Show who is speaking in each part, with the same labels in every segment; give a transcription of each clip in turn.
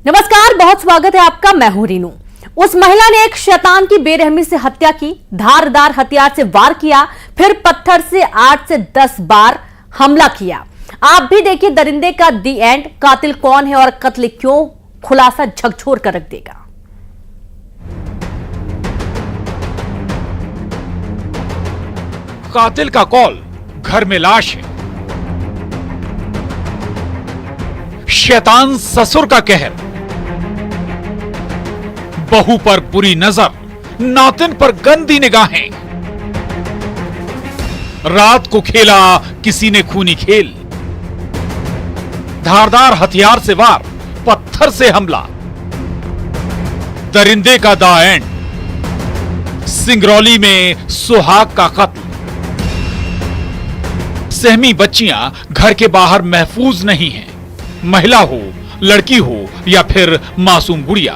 Speaker 1: नमस्कार, बहुत स्वागत है आपका। मैं हूं रीनू। उस महिला ने एक शैतान की बेरहमी से हत्या की, धारदार हथियार से वार किया, फिर पत्थर से 8 से 10 बार हमला किया। आप भी देखिए दरिंदे का दी एंड। कातिल कौन है और कत्ल क्यों, खुलासा झकझोर कर रख देगा।
Speaker 2: कातिल का कॉल, घर में लाश है। शैतान ससुर का कहर, बहू पर बुरी नजर, नातिन पर गंदी निगाहें। रात को खेला किसी ने खूनी खेल, धारदार हथियार से वार, पत्थर से हमला। दरिंदे का द एंड, सिंगरौली में सुहाग का कत्ल। सहमी बच्चियां घर के बाहर महफूज नहीं हैं। महिला हो, लड़की हो या फिर मासूम गुड़िया,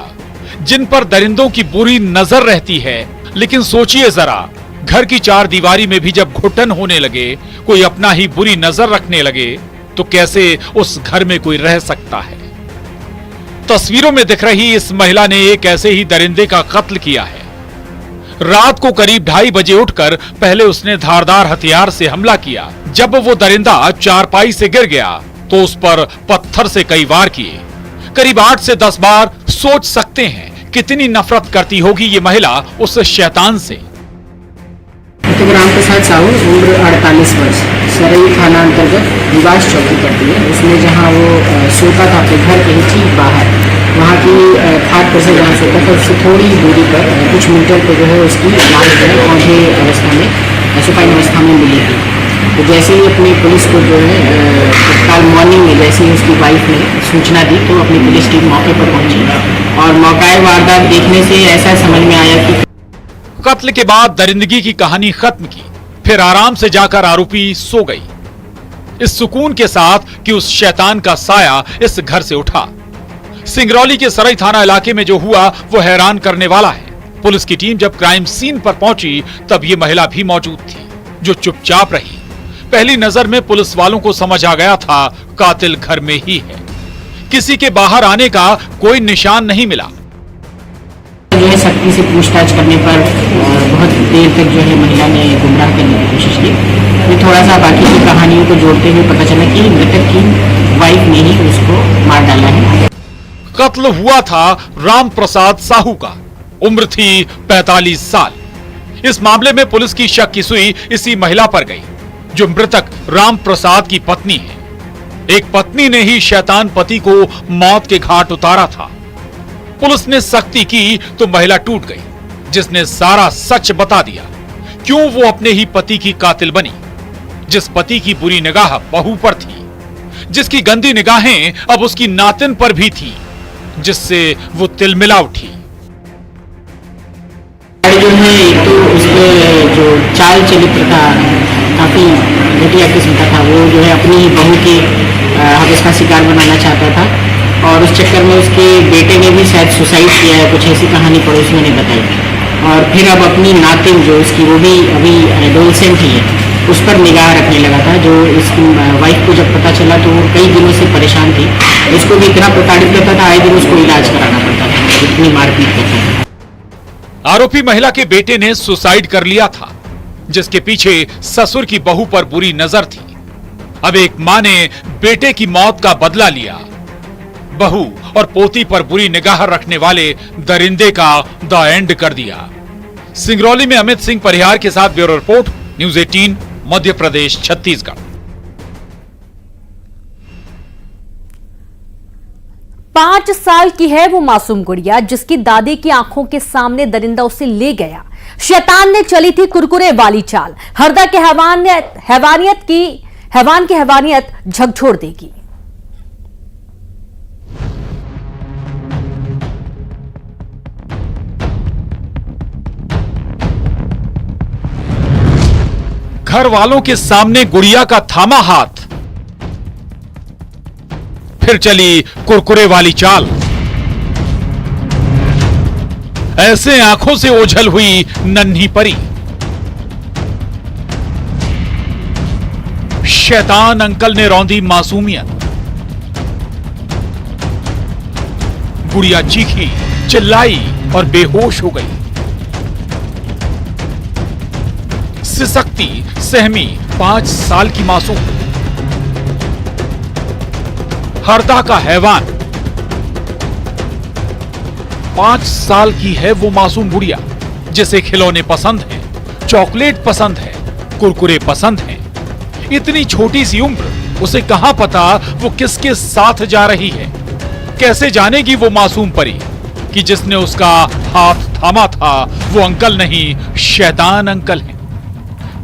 Speaker 2: जिन पर दरिंदों की बुरी नजर रहती है। लेकिन सोचिए जरा, घर की चार दीवारी में भी जब घुटन होने लगे, कोई अपना ही बुरी नजर रखने लगे, तो कैसे उस घर में कोई रह सकता है। तस्वीरों में दिख रही इस महिला ने एक ऐसे ही दरिंदे का कत्ल किया है। रात को करीब 2:30 बजे उठकर पहले उसने धारदार हथियार से हमला किया। जब वो दरिंदा चारपाई से गिर गया तो उस पर पत्थर से कई वार किए, करीब 8 से 10 बार। सोच सकते हैं कितनी नफरत करती होगी ये महिला उस शैतान से।
Speaker 3: ग्राम प्रसाद साहू, उम्र 48 वर्ष, सरई थाना अंतर्गत निवास चौकी पड़ती है। उसने जहाँ वो सोता था अपने घर के ही ठीक बाहर, वहाँ की खाद पर से जहाँ सोता था उससे थोड़ी दूरी पर कुछ मीटर पर जो है उसकी लाश जो है औंधे अवस्था में, सुपाइन अवस्था में मिली थी। तो जैसे ही अपनी पुलिस को जो है कल मॉर्निंग में जैसे ही उसकी वाइफ ने सूचना दी तो अपनी पुलिस टीम मौके पर पहुंची और मौका वारदात देखने से ऐसा समझ में आया कि
Speaker 2: कत्ल के बाद दरिंदगी की कहानी खत्म की, फिर आराम से जाकर आरोपी सो गई, इस सुकून के साथ कि उस शैतान का साया इस घर से उठा। सिंगरौली के सरई थाना इलाके में जो हुआ वो हैरान करने वाला है। पुलिस की टीम जब क्राइम सीन पर पहुंची तब ये महिला भी मौजूद थी, जो चुपचाप रही। पहली नजर में पुलिस वालों को समझ आ गया था कातिल घर में ही है। किसी के बाहर आने का कोई निशान नहीं मिला।
Speaker 3: जो है सख्ती से पूछताछ करने पर बहुत देर तक जो है महिला ने गुमराह करने की कोशिश की। फिर थोड़ा सा बाकी की कहानियों को जोड़ते हुए पता चला कि मृतक की वाइफ ने ही उसको मार डाला है।
Speaker 2: कत्ल हुआ था राम प्रसाद साहू का, उम्र थी 45 साल। इस मामले में पुलिस की शक की सुई इसी महिला पर गई, जो मृतक राम प्रसाद की पत्नी है। एक पत्नी ने ही शैतान पति को मौत के घाट उतारा था। पुलिस ने सख्ती की तो महिला टूट गई, जिसने सारा सच बता दिया। क्यों वो अपने ही पति की कातिल बनी। जिस पति की बुरी निगाह बहू पर थी, जिसकी गंदी निगाहें अब उसकी नातिन पर भी थी, जिससे वो तिलमिला उठी।
Speaker 3: जो है एक तो उसके जो चाल चरित्र था काफी घटिया किस्म का था। वो जो है अपनी बहू के हवस का शिकार बनाना चाहता था और उस चक्कर में उसके बेटे ने भी शायद सुसाइड किया है, कुछ ऐसी कहानी पड़ोस में ने बताई। और फिर अब अपनी नातिन जो उसकी, वो भी अभी एडोलसेंट ही है, उस पर निगाह रखने लगा था। जो इसकी वाइफ को जब पता चला तो वो कई दिनों से परेशान थी। उसको भी इतना प्रताड़ित करता था, आए दिन उसको इलाज कराना पड़ता था, इतनी मारपीट करता था।
Speaker 2: आरोपी महिला के बेटे ने सुसाइड कर लिया था, जिसके पीछे ससुर की बहू पर बुरी नजर थी। अब एक मां ने बेटे की मौत का बदला लिया। बहू और पोती पर बुरी निगाह रखने वाले दरिंदे का द एंड कर दिया। सिंगरौली में अमित सिंह परिहार के साथ bureau report, news 18, Madhya Pradesh, Chhattisgarh.
Speaker 1: 5 साल की है वो मासूम गुड़िया, जिसकी दादी की आंखों के सामने दरिंदा उसे ले गया। शैतान ने चली थी कुरकुरे वाली चाल। हरदा के हैवान की हैवानियत झकझोर देगी।
Speaker 2: घर वालों के सामने गुड़िया का थामा हाथ, फिर चली कुरकुरे वाली चाल। ऐसे आंखों से ओझल हुई नन्ही परी। शैतान अंकल ने रौंदी मासूमियत। गुड़िया चीखी, चिल्लाई और बेहोश हो गई। सिसकती सहमी 5 साल की मासूम, हरदा का हैवान। 5 साल की है वो मासूम गुड़िया जिसे खिलौने पसंद हैं, चॉकलेट पसंद है, कुरकुरे पसंद हैं। इतनी छोटी सी उम्र, उसे कहां पता वो किसके साथ जा रही है। कैसे जानेगी वो मासूम परी कि जिसने उसका हाथ थामा था वो अंकल नहीं, शैतान अंकल हैं।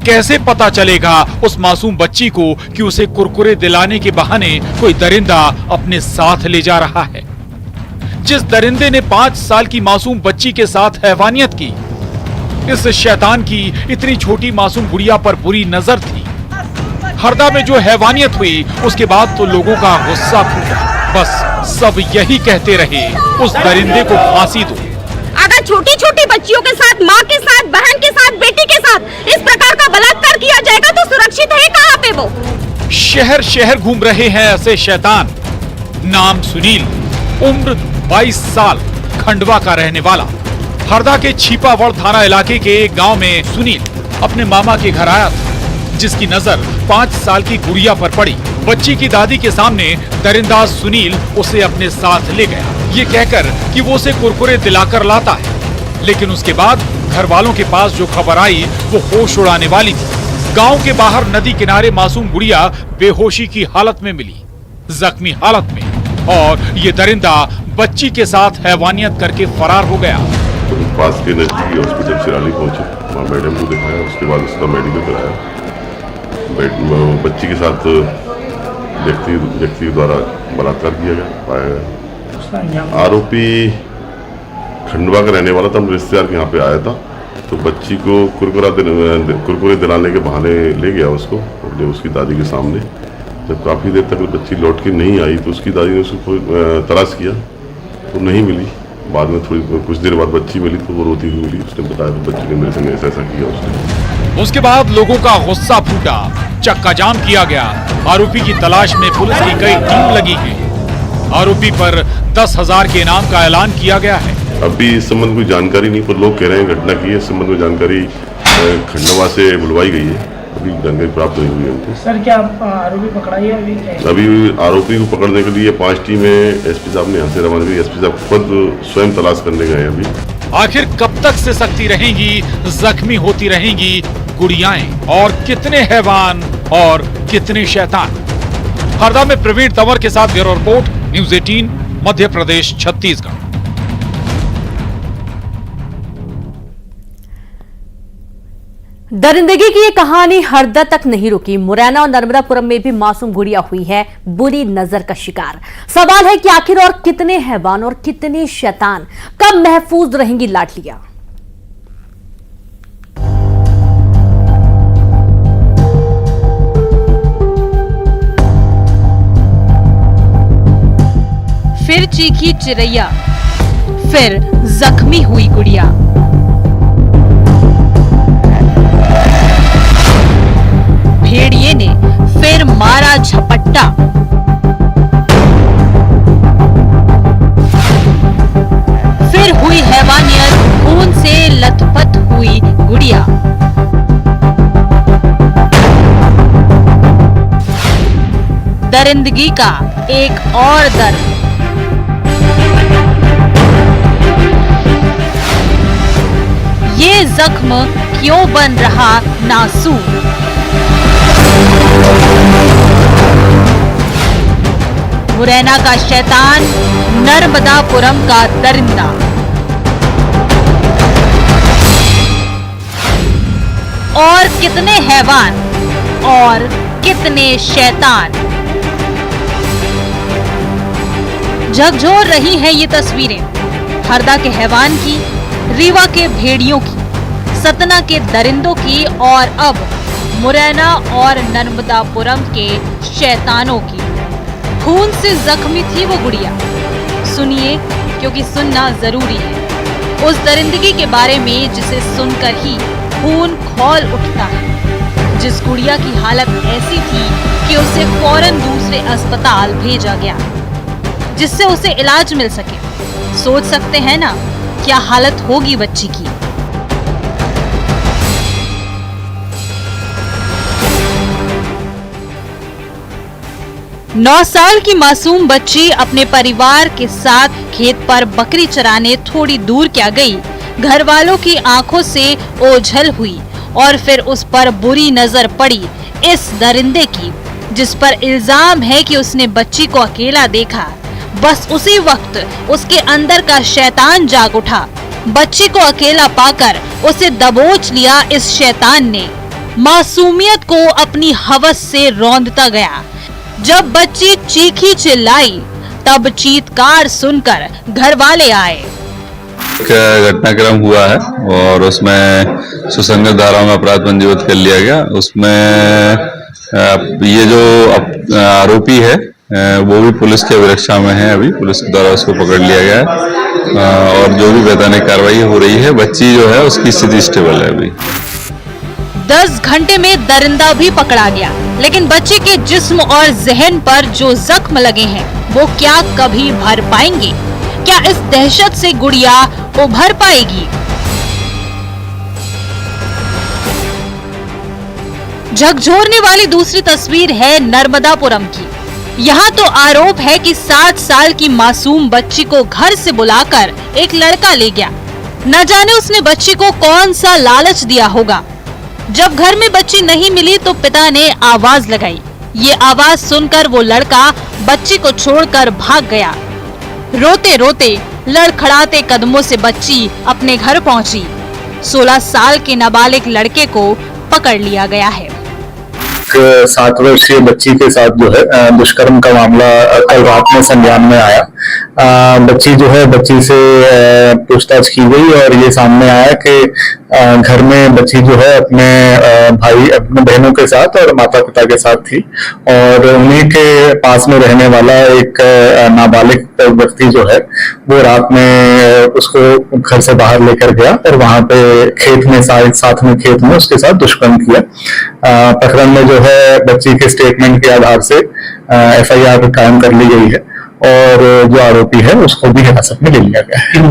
Speaker 2: कैसे पता चलेगा उस मासूम बच्ची को कि उसे कुरकुरे दिलाने के बहाने कोई दरिंदा अपने साथ ले जा रहा है। जिस दरिंदे ने 5 साल की मासूम बच्ची के साथ हैवानियत की, इस शैतान की इतनी छोटी मासूम गुड़िया पर बुरी नजर थी। हरदा में जो हैवानियत हुई उसके बाद तो लोगों का गुस्सा फूटा। बस सब यही कहते रहे, उस दरिंदे को फांसी दो।
Speaker 4: अगर छोटी छोटी बच्चियों के साथ, माँ के साथ, बहन के साथ, बेटी के साथ इस प्रकार का बलात्कार किया जाएगा तो सुरक्षित है कहाँ पे वो?
Speaker 2: शहर शहर घूम रहे हैं ऐसे शैतान। नाम सुनील, उम्र 22 साल, खंडवा का रहने वाला। हरदा के छिपावड़ थाना इलाके के एक गांव में सुनील अपने मामा के घर आया था, जिसकी नजर 5 साल की गुड़िया पर पड़ी। बच्ची की दादी के सामने दरिंदाज सुनील उसे अपने साथ ले गया, ये कहकर कि वो उसे कुरकुरे दिलाकर लाता है। लेकिन उसके बाद घर वालों के पास जो खबर आई वो होश उड़ाने वाली थी। गांव के बाहर नदी किनारे मासूम गुड़िया बेहोशी की हालत में मिली, जख्मी हालत में, और ये दरिंदा बच्ची के साथ हैवानियत करके फरार हो गया।
Speaker 5: तो पास के नजदीकी हॉस्पिटल सिराली पहुंचे, वहाँ मैडम को दिखाया, उसके बाद उसका मेडिकल कराया। बच्ची के साथ व्यक्ति द्वारा बलात्कार किया गया, पाया गया। आरोपी खंडवा का रहने वाला था, हम रिश्तेदार के यहाँ पे आया था। तो बच्ची को कुरकुरे दिलाने के बहाने ले गया उसको, उसकी दादी के सामने। जब काफ़ी देर तक बच्ची लौट के नहीं आई तो उसकी दादी ने उसको तलाश किया तो नहीं मिली। बाद में कुछ देर बाद बच्ची मिली तो वो रोती हुई मिली। उसने बताया तो बच्ची ने मेरे संग ऐसा किया उसने।
Speaker 2: उसके बाद लोगों का गुस्सा फूटा, चक्का जाम किया गया। आरोपी की तलाश में पुलिस की कई टीम लगी है। आरोपी पर 10,000 के इनाम का ऐलान किया गया है।
Speaker 5: अभी इस संबंध में जानकारी नहीं, पर लोग कह रहे हैं घटना की है। इस संबंध में जानकारी खंडवा से बुलवाई गई है, अभी जानकारी प्राप्त नहीं हुई है हमको।
Speaker 6: सर क्या आरोपी पकड़ा है
Speaker 5: अभी आरोपी को पकड़ने के लिए 5 टीमें एसपी साहब ने यहाँ से रवाना की। एसपी साहब खुद स्वयं तलाश करने गए अभी।
Speaker 2: आखिर कब तक से सख्ती रहेंगी, जख्मी होती रहेंगी गुड़ियाएं, और कितने हैवान और कितने शैतान। हरदा में प्रवीण तंवर के साथ bureau report, news 18, Madhya Pradesh, Chhattisgarh.
Speaker 1: दरिंदगी की ये कहानी हरदा तक नहीं रुकी। मुरैना और नर्मदापुरम में भी मासूम गुड़िया हुई है बुरी नजर का शिकार। सवाल है कि आखिर और कितने हैवान और कितने शैतान कब महफूज रहेंगी लाडलियां।
Speaker 7: फिर चीखी चिरैया, फिर जख्मी हुई गुड़िया। भेड़िए ने फिर मारा झपट्टा। फिर हुई हैवानियत, खून से लथपथ हुई गुड़िया। दरिंदगी का एक और दर्द। ये जख्म क्यों बन रहा नासूर? मुरैना का शैतान, नर्मदापुरम का दरिंदा। और कितने हैवान और कितने शैतान। झकझोर रही हैं ये तस्वीरें हरदा के हैवान की, रीवा के भेड़ियों की, सतना के दरिंदों की, और अब मुरैना और नर्मदापुरम के शैतानों की। खून से जख्मी थी वो गुड़िया। सुनिए, क्योंकि सुनना जरूरी है उस दरिंदगी के बारे में जिसे सुनकर ही खून खौल उठता है। जिस गुड़िया की हालत ऐसी थी कि उसे फौरन दूसरे अस्पताल भेजा गया जिससे उसे इलाज मिल सके। सोच सकते हैं ना क्या हालत होगी बच्ची की। नौ साल की मासूम बच्ची अपने परिवार के साथ खेत पर बकरी चराने थोड़ी दूर क्या गई, घर वालों की आंखों से ओझल हुई और फिर उस पर बुरी नजर पड़ी इस दरिंदे की, जिस पर इल्जाम है कि उसने बच्ची को अकेला देखा। बस उसी वक्त उसके अंदर का शैतान जाग उठा। बच्ची को अकेला पाकर उसे दबोच लिया इस शैतान ने। मासूमियत को अपनी हवस से रौंदता गया। जब बच्ची चीखी चिल्लाई तब चीत्कार सुनकर घर वाले आए।
Speaker 8: घटनाक्रम हुआ है और उसमें सुसंगत धाराओं में अपराध पंजीबद्ध कर लिया गया। उसमें ये जो आरोपी है वो भी पुलिस की अभिरक्षा में है। अभी पुलिस द्वारा उसको पकड़ लिया गया है और जो भी वैधानिक कार्रवाई हो रही है। बच्ची जो है उसकी स्थिति स्टेबल है। अभी
Speaker 7: 10 घंटे में दरिंदा भी पकड़ा गया, लेकिन बच्ची के जिस्म और जहन पर जो जख्म लगे हैं वो क्या कभी भर पाएंगे? क्या इस दहशत से गुड़िया उभर पाएगी? झकझोरने वाली दूसरी तस्वीर है नर्मदापुरम की। यहाँ तो आरोप है कि 7 साल की मासूम बच्ची को घर से बुलाकर एक लड़का ले गया। न जाने उसने बच्ची को कौन सा लालच दिया होगा। जब घर में बच्ची नहीं मिली तो पिता ने आवाज लगाई। ये आवाज सुनकर वो लड़का बच्ची को छोड़कर भाग गया। रोते रोते लड़खड़ाते कदमों से बच्ची अपने घर पहुंची। 16 साल के नाबालिग लड़के को पकड़ लिया गया है।
Speaker 9: 7 वर्षीय बच्ची के साथ जो है दुष्कर्म का मामला कल रात में संज्ञान में आया। बच्ची जो है बच्ची से पूछताछ की गई और ये सामने आया कि घर में बच्ची जो है अपने बहनों के साथ और माता पिता के साथ थी और उन्हीं के पास में रहने वाला एक नाबालिग व्यक्ति जो है वो रात में उसको घर से बाहर लेकर गया और वहां पे खेत में साथ में खेत में उसके साथ दुष्कर्म किया। प्रकरण में जो है बच्ची के स्टेटमेंट के आधार से FIR कायम कर ली गई है और जो आरोपी है उसको भी हिरासत में ले लिया गया है।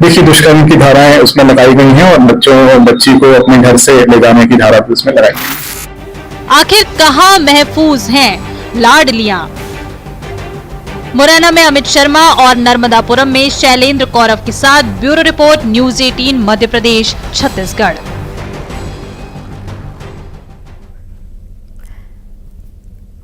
Speaker 9: देखिए दुष्कर्म की धाराएं उसमें लगाई गई हैं और बच्ची को अपने घर से ले जाने की धारा भी उसमें लगाई गई।
Speaker 7: आखिर कहां महफूज हैं लाडलियां? मुरैना में अमित शर्मा और नर्मदापुरम में शैलेंद्र कौरव के साथ bureau report, news 18 Madhya Pradesh, Chhattisgarh.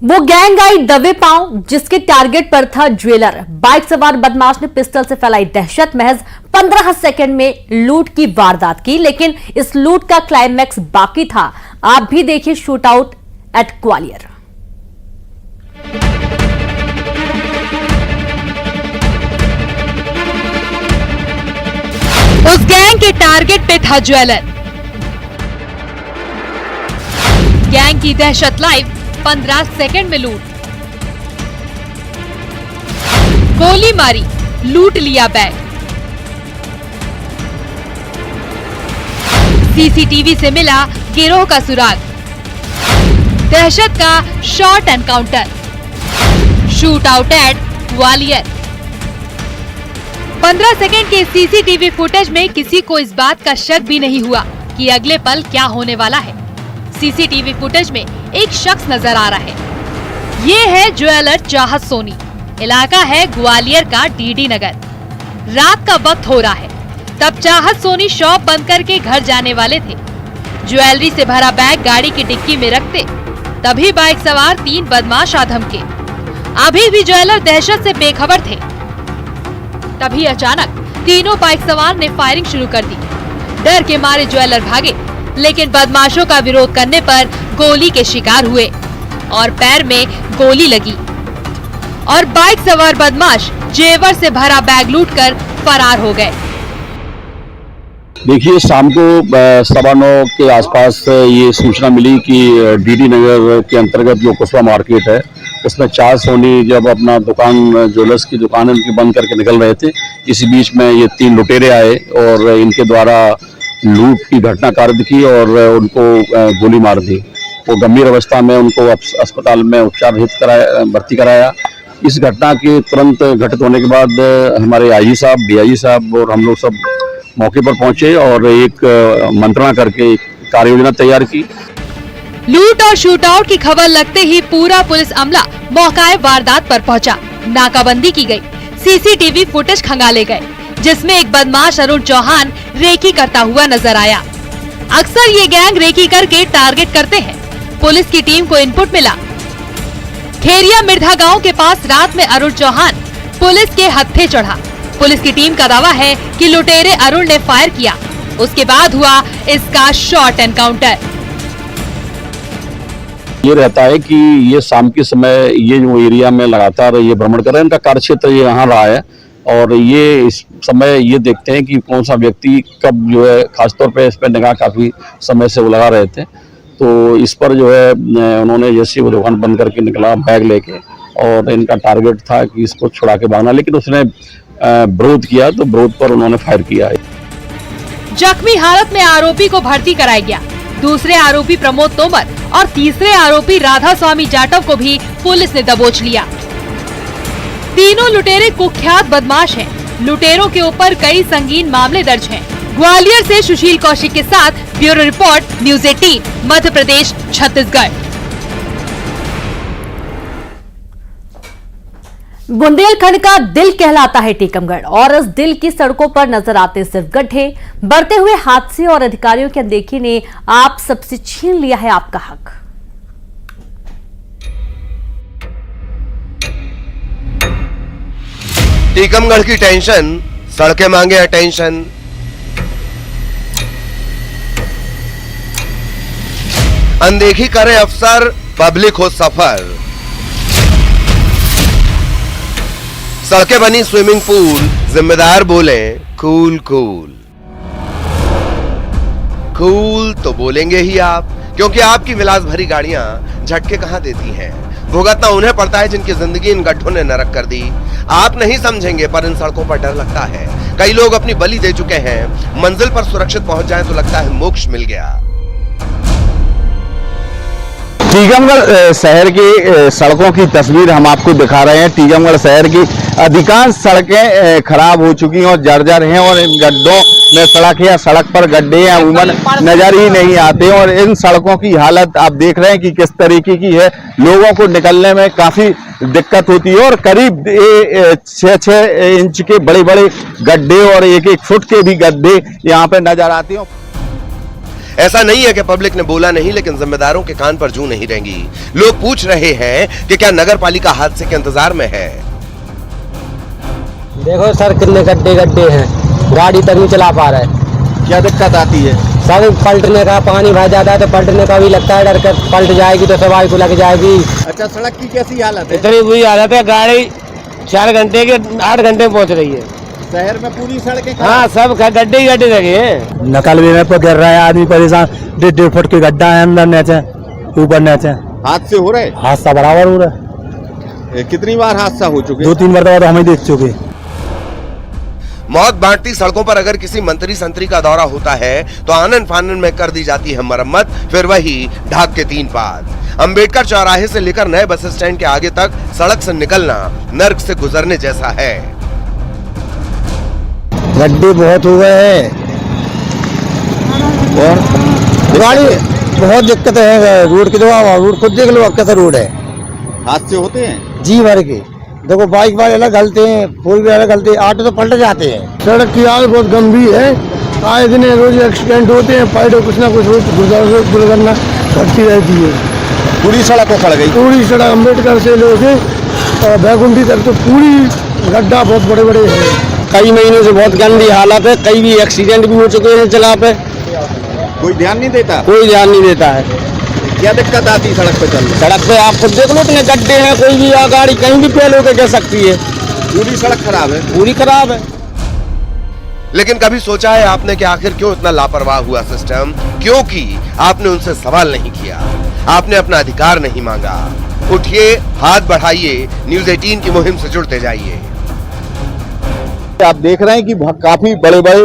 Speaker 1: वो गैंग आई दबे पांव, जिसके टारगेट पर था ज्वेलर। बाइक सवार बदमाश ने पिस्टल से फैलाई दहशत। महज 15 सेकंड में लूट की वारदात की, लेकिन इस लूट का क्लाइमैक्स बाकी था। आप भी देखिए शूट आउट एट ग्वालियर।
Speaker 7: उस गैंग के टारगेट पे था ज्वेलर। गैंग की दहशत लाइव, 15 सेकंड में लूट। गोली मारी, लूट लिया बैग। सीसीटीवी से मिला गिरोह का सुराग। दहशत का short encounter. Shoot out at Gwalior. 15 second के सीसीटीवी फुटेज में किसी को इस बात का शक भी नहीं हुआ कि अगले पल क्या होने वाला है। सीसीटीवी फुटेज में एक शख्स नजर आ रहा है। ये है ज्वेलर चाहत सोनी। इलाका है ग्वालियर का डीडी नगर। रात का वक्त हो रहा है, तब चाहत सोनी शॉप बंद करके घर जाने वाले थे। ज्वेलरी से भरा बैग गाड़ी की डिक्की में रखते, तभी बाइक सवार 3 बदमाश आ धमके। अभी भी ज्वेलर दहशत से बेखबर थे। तभी अचानक तीनों बाइक सवार ने फायरिंग शुरू कर दी। डर के मारे ज्वेलर भागे, लेकिन बदमाशों का विरोध करने पर गोली के शिकार हुए और पैर में गोली लगी और बाइक सवार बदमाश जेवर से भरा बैग लूटकर फरार हो गए।
Speaker 10: देखिए शाम को 9:15 के आसपास ये सूचना मिली कि डीडी नगर के अंतर्गत जो कुशवा मार्केट है उसमें चाहत सोनी जब अपना दुकान ज्वेलर्स की दुकान है उनकी बंद करके निकल रहे थे। इसी बीच में ये 3 लुटेरे आए और इनके द्वारा लूट की घटना कार्य की और उनको गोली मार दी। वो गंभीर अवस्था में उनको अस्पताल में उपचार हेतु भर्ती कराया इस घटना के तुरंत घटित होने के बाद हमारे आईजी साहब, डीआईजी साहब और हम लोग सब मौके पर पहुंचे और एक मंत्रणा करके कार्य योजना तैयार की।
Speaker 7: लूट और शूटआउट की खबर लगते ही पूरा पुलिस अमला मौके वारदात पर पहुंचा। नाकाबंदी की गई, सीसीटीवी फुटेज खंगाले गए, जिसमें एक बदमाश अरुण चौहान रेकी करता हुआ नजर आया। अक्सर ये गैंग रेकी करके टारगेट करते हैं। पुलिस की टीम को इनपुट मिला। खेरिया मिर्धा गांव के पास रात में अरुण चौहान पुलिस के हत्थे चढ़ा। पुलिस की टीम का दावा है कि लुटेरे अरुण ने फायर किया, उसके बाद हुआ इसका शॉर्ट एनकाउंटर।
Speaker 10: ये रहता है कि ये शाम के समय ये जो एरिया में लगातार ये भ्रमण कर रहे हैं, इनका कार्यक्षेत्र ये यहाँ रहा है और ये इस समय ये देखते हैं कि कौन सा व्यक्ति कब जो है, खासतौर पे इस पर निगाह काफी समय से वो लगा रहे थे। तो इस पर जो है उन्होंने जैसे वो दुकान बंद करके निकला बैग लेके और इनका टारगेट था कि इसको छुड़ा के भागना, लेकिन उसने विरोध किया तो विरोध पर उन्होंने फायर किया है।
Speaker 7: जख्मी हालत में आरोपी को भर्ती कराया गया। दूसरे आरोपी प्रमोद तोमर और तीसरे आरोपी राधा स्वामी जाटव को भी पुलिस ने दबोच लिया। तीनों लुटेरे कुख्यात बदमाश हैं। लुटेरों के ऊपर कई संगीन मामले दर्ज हैं। ग्वालियर से सुशील कौशिक के साथ bureau report, news 18, Madhya Pradesh, Chhattisgarh.
Speaker 1: Bundelkhand का दिल कहलाता है टीकमगढ़ और इस दिल की सड़कों पर नजर आते सिर्फ गड्ढे, बढ़ते हुए हादसे और अधिकारियों की अनदेखी ने आप सबसे छीन लिया है आपका हक।
Speaker 11: टीकमगढ़ की टेंशन, सड़कें मांगे अटेंशन। अनदेखी करे अफसर, पब्लिक हो सफर। सड़कें बनी स्विमिंग पूल, जिम्मेदार बोले कूल कूल। कूल तो बोलेंगे ही आप, क्योंकि आपकी विलास भरी गाड़ियां झटके कहां देती हैं। भुगतना उन्हें पड़ता है जिनकी जिंदगी इन गड्ढों ने नरक कर दी। आप नहीं समझेंगे पर इन सड़कों पर डर लगता है। कई लोग अपनी बलि दे चुके हैं। मंजिल पर सुरक्षित पहुंच जाएं तो लगता है मोक्ष मिल गया।
Speaker 12: टीकमगढ़ शहर की सड़कों की तस्वीर हम आपको दिखा रहे हैं। टीकमगढ़ शहर की अधिकांश सड़कें खराब हो चुकी हैं और जर्जर हैं और इन गड्ढों में सड़क या सड़क पर गड्ढे या उमन नजर ही नहीं आते और इन सड़कों की हालत आप देख रहे हैं कि किस तरीके की है। लोगों को निकलने में काफी दिक्कत होती है और करीब 6-6 इंच के बड़े बड़े गड्ढे और 1-1 फुट के भी गड्ढे यहाँ पे नजर आते हैं।
Speaker 11: ऐसा नहीं है कि पब्लिक ने बोला नहीं, लेकिन जिम्मेदारों के कान पर जूं नहीं रहेंगी। लोग पूछ रहे हैं कि क्या नगर पालिका हादसे के इंतजार में है।
Speaker 13: देखो सर कितने गड्ढे गड्ढे हैं, गाड़ी तक नहीं चला पा रहा है।
Speaker 12: क्या दिक्कत आती है?
Speaker 13: सब पलटने का, पानी भर जाता है तो पलटने का भी लगता है डर कर, पलट जाएगी तो सवारी को लग जाएगी।
Speaker 12: अच्छा, सड़क की कैसी हालत है?
Speaker 13: इतनी बुरी हालत है, गाड़ी 4 घंटे के 8 घंटे में पहुंच रही है।
Speaker 12: शहर में पूरी सड़कें
Speaker 13: हाँ, सब गड्ढे ही गड्ढे लगे हैं।
Speaker 14: नकल भी में गिर रहा है, आदमी परेशान। 1.5 फुट के गड्ढा है, अंदर नीचे ऊपर नीचे।
Speaker 12: हादसे हो रहे?
Speaker 14: हादसा बराबर हो रहा है।
Speaker 12: कितनी बार हादसा हो चुके?
Speaker 14: 2-3 मरतबा तो हमें देख चुके।
Speaker 11: मौत बांटती सड़कों पर अगर किसी मंत्री संतरी का दौरा होता है तो आनन फानन में कर दी जाती है मरम्मत, फिर वही ढाक के 3 पात। अंबेडकर चौराहे से लेकर नए बस स्टैंड के आगे तक सड़क से निकलना नर्क से गुजरने जैसा है।
Speaker 14: गड्ढे बहुत हो गए हैं और गाड़ी बहुत दिक्कत है। रोड की दवा, रोड खुद देख लो कैसा रोड है।
Speaker 12: हादसे होते हैं
Speaker 14: जी भर के। देखो बाइक वाले अलग गलते हैं, 4 व्हीलर अलग गलते हैं, ऑटो तो पलट जाते हैं। सड़क की हालत बहुत गंभीर है। आए दिन रोज एक्सीडेंट होते हैं, पैडो कुछ ना कुछ दुर्घटना घटती रहती है।
Speaker 12: पूरी सड़क उखड़ गई।
Speaker 14: पूरी सड़क अम्बेडकर से लेके बैकुंठी तक तो पूरी गड्ढा बहुत बड़े बड़े हैं।
Speaker 13: कई महीनों से बहुत गंदी हालत है। कई भी एक्सीडेंट भी हो चुके हैं जगह पे।
Speaker 12: कोई ध्यान नहीं देता?
Speaker 13: कोई ध्यान नहीं देता है।
Speaker 12: क्या दिक्कत आती है सड़क पे चलने?
Speaker 13: सड़क पे आप खुद देख लो, इतने गड्ढे हैं, कोई भी गाड़ी कहीं भी फेल होकर जा सकती है।
Speaker 12: पूरी सड़क खराब है।
Speaker 13: पूरी खराब है।
Speaker 11: लेकिन कभी सोचा है आपने कि आखिर क्यों इतना लापरवाह हुआ सिस्टम? क्योंकि आपने उनसे सवाल नहीं किया, आपने अपना अधिकार नहीं मांगा। उठिए, हाथ बढ़ाइए, न्यूज़ 18 की मुहिम से जुड़ते जाइए।
Speaker 12: आप देख रहे हैं कि काफी बड़े बड़े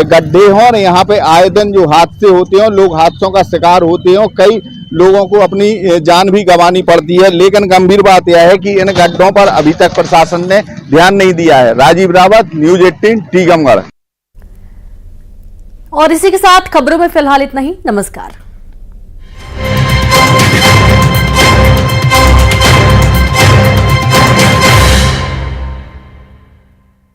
Speaker 12: गड्ढे हैं और यहाँ पे आए दिन जो हादसे होते हैं, लोग हादसों का शिकार होते हैं और कई लोगों को अपनी जान भी गंवानी पड़ती है। लेकिन गंभीर बात यह है कि इन गड्ढों पर अभी तक प्रशासन ने ध्यान नहीं दिया है। राजीव रावत, न्यूज 18, टीकमगढ़।
Speaker 1: और इसी के साथ खबरों में फिलहाल इतना ही। नमस्कार।